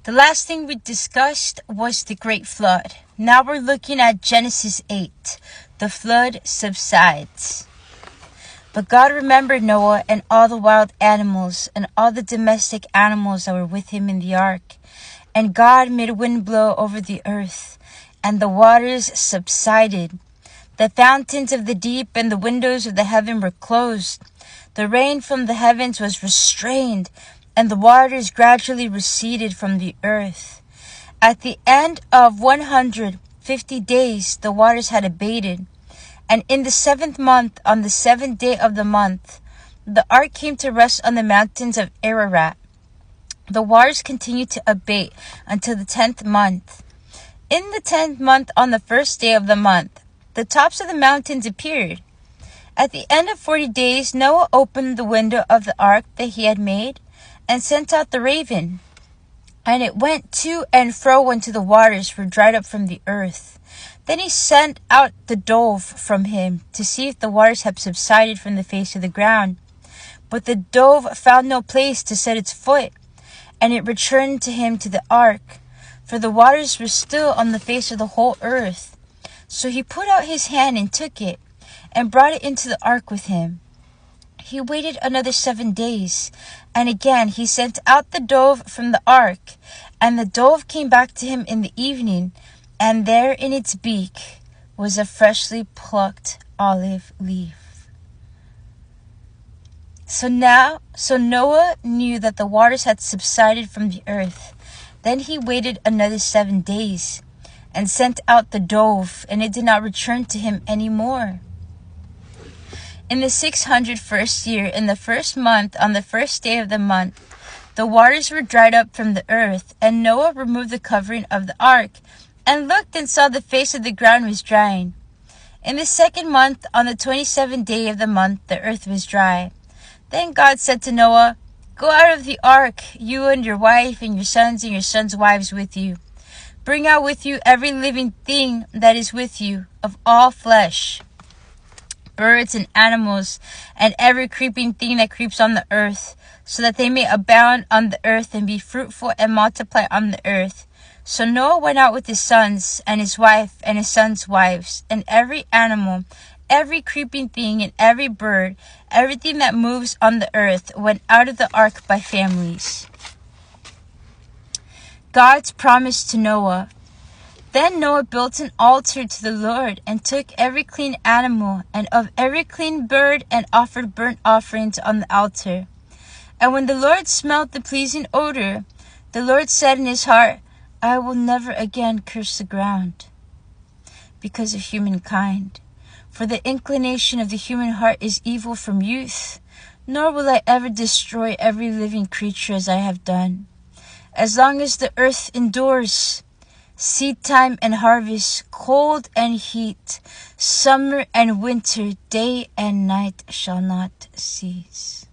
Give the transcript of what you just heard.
The last thing we discussed was the Great Flood. Now we're looking at Genesis 8. The flood subsides. But God remembered Noah and all the wild animals and all the domestic animals that were with him in the ark. And God made a wind blow over the earth, and the waters subsided. The fountains of the deep and the windows of the heaven were closed. The rain from the heavens was restrained, and the waters gradually receded from the earth. At the end of 150 days, the waters had abated. And in the 7th month, on the 7th day of the month, the ark came to rest on the mountains of Ararat. The waters continued to abate until the 10th month. In the 10th month, on the 1st day of the month, the tops of the mountains appeared. At the end of 40 days, Noah opened the window of the ark that he had made, and sent out the raven, and it went to and fro until the waters were dried up from the earth. Then he sent out the dove from him to see if the waters had subsided from the face of the ground. But the dove found no place to set its foot, and it returned to him to the ark, for the waters were still on the face of the whole earth. So he put out his hand and took it, and brought it into the ark with him. He waited another 7 days, and again he sent out the dove from the ark, and the dove came back to him in the evening, and there in its beak was a freshly plucked olive leaf. So Noah knew that the waters had subsided from the earth. Then he waited another 7 days, and sent out the dove, and it did not return to him any more. In the 601st year, in the 1st month, on the 1st day of the month, the waters were dried up from the earth, and Noah removed the covering of the ark, and looked and saw the face of the ground was drying. In the 2nd month, on the 27th day of the month, the earth was dry. Then God said to Noah, "Go out of the ark, you and your wife and your sons' wives with you. Bring out with you every living thing that is with you, of all flesh, birds and animals, and every creeping thing that creeps on the earth, so that they may abound on the earth and be fruitful and multiply on the earth." So Noah went out with his sons and his wife and his sons' wives, and every animal, every creeping thing, and every bird, everything that moves on the earth, went out of the ark by families. God's promise to Noah. Then Noah built an altar to the Lord, and took every clean animal and of every clean bird, and offered burnt offerings on the altar. And when the Lord smelt the pleasing odor, the Lord said in his heart, "I will never again curse the ground because of humankind. For the inclination of the human heart is evil from youth, nor will I ever destroy every living creature as I have done. As long as the earth endures, seed time and harvest, cold and heat, summer and winter, day and night shall not cease."